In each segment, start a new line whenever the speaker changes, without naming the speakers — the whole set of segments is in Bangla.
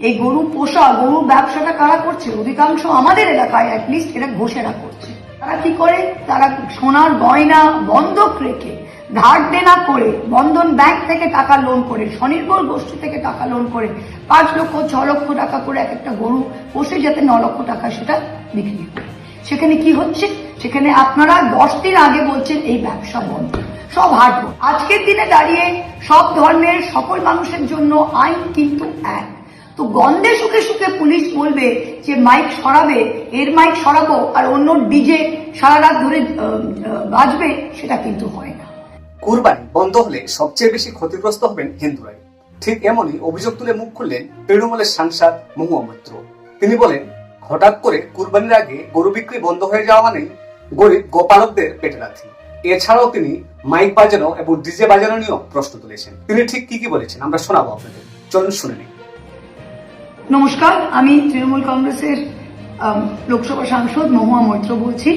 এই গরু পোষা, গরুর ব্যবসাটা কারা করছে? অধিকাংশ আমাদের এলাকায় অ্যাটলিস্ট এরা ঘোষেরা করছে। তারা কি করে? তারা সোনার গয়না বন্ধক রেখে, ধার দেনা করে, বন্ধন ব্যাংক থেকে টাকা লোন করে, স্বনির্ভর গোষ্ঠী থেকে টাকা লোন করে 5 লক্ষ 6 লক্ষ টাকা করে এক একটা গরু পোষে, যাতে 9 লক্ষ টাকা সেটা বিক্রি করে। সেখানে কি হচ্ছে? সেখানে আপনারা 10 দিন আগে বলছেন এই ব্যবসা বন্ধ, সব হাঁটবো। আজকের দিনে দাঁড়িয়ে সব ধর্মের সকল মানুষের জন্য আইন কিন্তু এক। তো গন্ধে শুকে শুকে পুলিশ বলবে যে মাইক সরাবে, এর মাইক সরাবো আর অন্য ডিজে সারা রাত ধরে বাজবে, সেটা কিন্তু হয় না।
কুরবানি বন্ধ হলে সবচেয়ে বেশি ক্ষতিগ্রস্ত হবেন হিন্দুরাই। ঠিক এমনই অভিযোগ তুলে মুখ খুললেন তৃণমূলের সাংসদ মহুয়া মৈত্র। তিনি বলেন, হঠাৎ করে কুরবানির আগে গরু বিক্রি বন্ধ হয়ে যাওয়া মানে গরিব গোপালকদের পেটে লাথি। এছাড়াও তিনি মাইক বাজানো এবং ডিজে বাজানো নিয়েও প্রশ্ন তুলেছেন। তিনি ঠিক কি বলেছেন আমরা শোনাবো আপনাদের, চলুন শুনে নিন।
নমস্কার, আমি তৃণমূল কংগ্রেসের লোকসভা সাংসদ মহুয়া মৈত্র বলছি।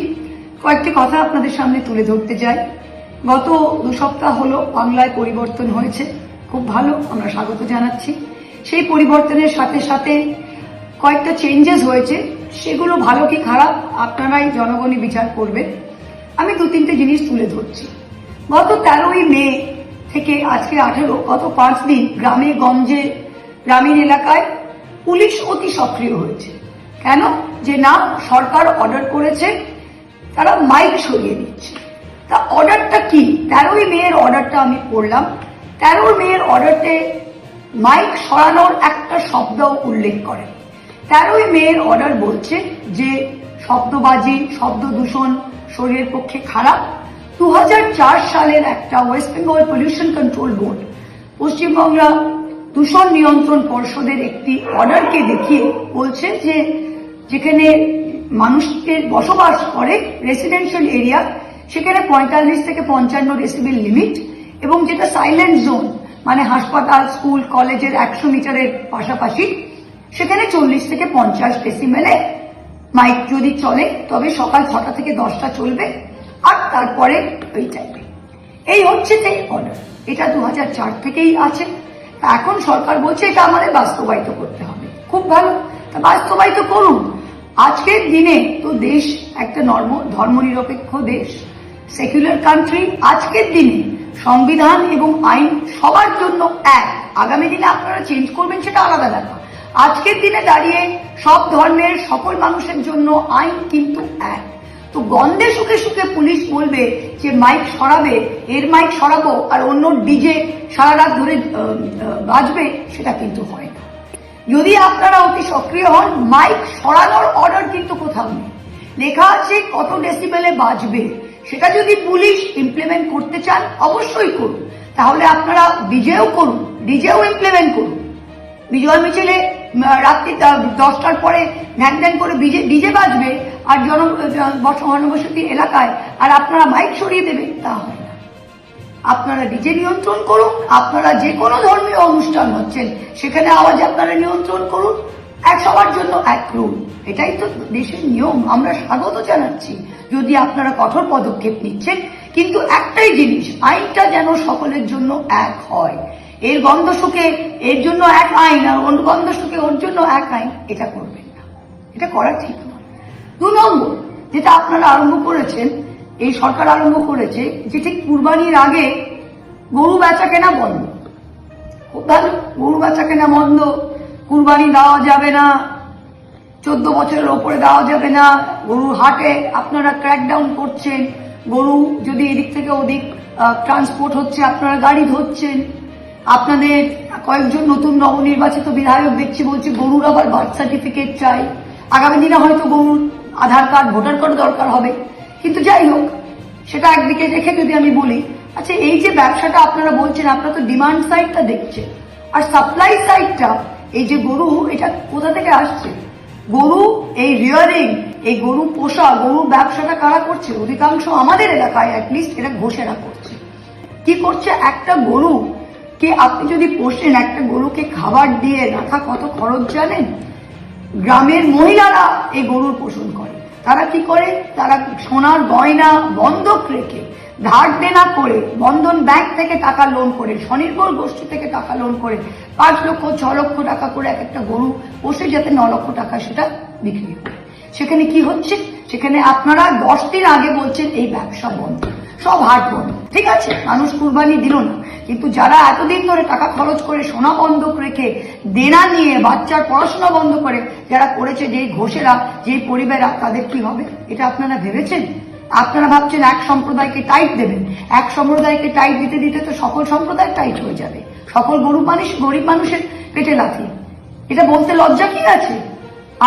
কয়েকটি কথা আপনাদের সামনে তুলে ধরতে চাই। গত 2 সপ্তাহ হলো বাংলায় পরিবর্তন হয়েছে, খুব ভালো, আমরা স্বাগত জানাচ্ছি। সেই পরিবর্তনের সাথে সাথে কয়েকটা চেঞ্জেস হয়েছে, সেগুলো ভালো কি খারাপ আপনারাই জনগণই বিচার করবেন। আমি 2-3টে জিনিস তুলে ধরছি। গত 13ই মে থেকে আজকে 18, গত 5 দিন গ্রামে গঞ্জে গ্রামীণ এলাকায় পুলিশ অতি সক্রিয় হয়েছে। কেন? যে না, সরকার অর্ডার করেছে, তারা মাইক সরিয়ে দিচ্ছে। তা অর্ডারটা কি? 13ই মে এর অর্ডারটা আমি পড়লাম। 13 মে এর অর্ডারতে মাইক সরানোর একটা শব্দ উল্লেখ করে। 13ই মে এর অর্ডার বলছে যে শব্দবাজি, শব্দ দূষণ শরীরের পক্ষে খারাপ। 2004 সালের একটা West Bengal pollution control board, Paschimbangla দূষণ নিয়ন্ত্রণ পর্ষদের একটি অর্ডারকে দেখিয়ে বলছে যে যেখানে মানুষের বসবাস করে রেসিডেন্সিয়াল এরিয়া, সেখানে 45 থেকে 55 ডেসিবেল লিমিট, এবং যেটা সাইলেন্ট জোন মানে হাসপাতাল, স্কুল, কলেজের 100 মিটারের পাশাপাশি, সেখানে 40 থেকে 50 ডেসিবেলে মাইক যদি চলে তবে সকাল 6টা থেকে 10টা চলবে, আর তারপরে ওই টাইমে। এই হচ্ছে সেই অর্ডার। এটা 2004 থেকেই আছে। এখন সরকার বলছে এটা আমাদের বাস্তবায়িত করতে হবে। খুব ভালো, তা বাস্তবায়িত করুন। আজকের দিনে তো দেশ একটা ধর্মনিরপেক্ষ দেশ, সেকুলার কান্ট্রি। আজকের দিনে সংবিধান এবং আইন সবার জন্য এক। আগামী দিনে আপনারা চেঞ্জ করবেন সেটা আলাদা ব্যাপার। আজকের দিনে দাঁড়িয়ে সব ধর্মের সকল মানুষের জন্য আইন কিন্তু এক। তো গন্ধে শুকে শুকে পুলিশ বলবে যে মাইক সরাবে, এর মাইক সরাবো আর অন্য ডিজে সারা রাত ধরে বাজবে, সেটা কিন্তু হয় না। যদি আপনারা অতি সক্রিয় হন, মাইক সরানোর অর্ডার কিন্তু কোথাও নেই। লেখা আছে কত ডেসিবেলে বাজবে। সেটা যদি পুলিশ ইমপ্লিমেন্ট করতে চান অবশ্যই করুন। তাহলে আপনারা ডিজেও করুন, ডিজেও ইমপ্লিমেন্ট করুন। বিজয় মিছিলে রাত্রি 10টার পরে ঢ্যাং করে ডিজে বাজবে আর জনবসতি এলাকায়, আর আপনারা মাইক সরিয়ে দেবেন, তা হয় না। আপনারা ডিজে নিয়ন্ত্রণ করুন। আপনারা যে কোনো ধর্মীয় অনুষ্ঠান হচ্ছেন সেখানে আওয়াজ আপনারা নিয়ন্ত্রণ করুন। সবার জন্য এক রুল, এটাই তো দেশের নিয়ম। আমরা স্বাগত জানাচ্ছি যদি আপনারা কঠোর পদক্ষেপ নিচ্ছেন, কিন্তু একটাই জিনিস, আইনটা যেন সকলের জন্য এক হয়। এর গন্ধ শুকে এর জন্য এক আইন আর অন্য গন্ধ শুকে ওর জন্য এক আইন, এটা করবেন না, এটা করা ঠিক নয়। 2 নম্বর যেটা আপনারা আরম্ভ করেছেন, এই সরকার আরম্ভ করেছে যে ঠিক কুরবানির আগে গরু বেচা কেনা বন্ধ। খুব ভালো, গরু বেচা কেনা বন্ধ, কুরবানি দেওয়া যাবে না, 14 বছরের ওপরে দেওয়া যাবে না, গরুর হাটে আপনারা ক্র্যাকডাউন করছেন, গরু যদি এদিক থেকে ওদিক ট্রান্সপোর্ট হচ্ছে আপনারা গাড়ি ধরছেন। আপনাদের কয়েকজন নতুন নবনির্বাচিত বিধায়ক দেখছি বলছে গরুর আবার বার্থ সার্টিফিকেট চাই। আগামী দিনে হয়তো গরুর আধার কার্ড, ভোটার কার্ড দরকার হবে। কিন্তু যাই হোক, সেটা একদিকে রেখে যদি আমি বলি, আচ্ছা এই যে ব্যবসাটা আপনারা বলছেন, আপনারা তো ডিমান্ড সাইডটা দেখছেন, আর সাপ্লাই সাইডটা, এই যে গরু, এটা কোথা থেকে আসছে? গরু, এই রিয়ারিং, এই গরু পোষা, গরুর ব্যবসাটা কারা করছে? অধিকাংশ আমাদের এলাকায় অ্যাটলিস্ট এরা ঘোষেরা করছে। কি করছে? একটা গরু কে আপনি যদি পোষেন, একটা গরুকে খাবার দিয়ে রাখা কত খরচ জানেন? গ্রামের মহিলারা এই গরুর পোষণ করে। তারা কি করে? তারা সোনার গয়না বন্ধক রেখে, ধার দেনা করে, বন্ধন ব্যাংক থেকে টাকা লোন করে, স্বনির্ভর গোষ্ঠী থেকে টাকা লোন করে 5 লক্ষ 6 লক্ষ টাকা করে এক একটা গরু পোষে, যাতে 9 লক্ষ টাকা সেটা বিক্রি করে। সেখানে কি হচ্ছে? সেখানে আপনারা 10 দিন আগে বলছেন এই ব্যবসা বন্ধ, সব হাট বন্ধ। ঠিক আছে, মানুষ কুরবানি দিল না, কিন্তু যারা এতদিন ধরে টাকা খরচ করে, সোনা বন্ধক রেখে, দেনা নিয়ে, বাচ্চার পড়াশোনা বন্ধ করে যারা করেছে, যেই ঘোষেরা, যেই পরিবাররা, তাদের কি হবে এটা আপনারা ভেবেছেন? আপনারা ভাবছেন এক সম্প্রদায়কে টাইট দেবেন, এক সম্প্রদায়কে টাইট দিতে দিতে তো সকল সম্প্রদায় টাইট হয়ে যাবে, সকল গরিব মানুষের পেটে লাথি। এটা বলতে লজ্জা কি আছে?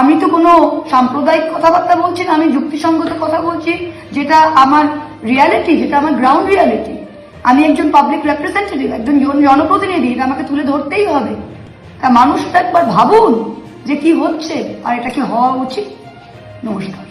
আমি তো কোনো সাম্প্রদায়িক কথাবার্তা বলছি না, আমি যুক্তিসঙ্গত কথা বলছি, যেটা আমার রিয়ালিটি, যেটা আমার গ্রাউন্ড রিয়ালিটি। আমি একজন পাবলিক রিপ্রেজেন্টেটিভ, একজন জনপ্রতিনিধি, এটা আমাকে তুলে ধরতেই হবে। তা মানুষটা একবার ভাবুন যে কি হচ্ছে আর এটা কি হওয়া উচিত। নমস্কার।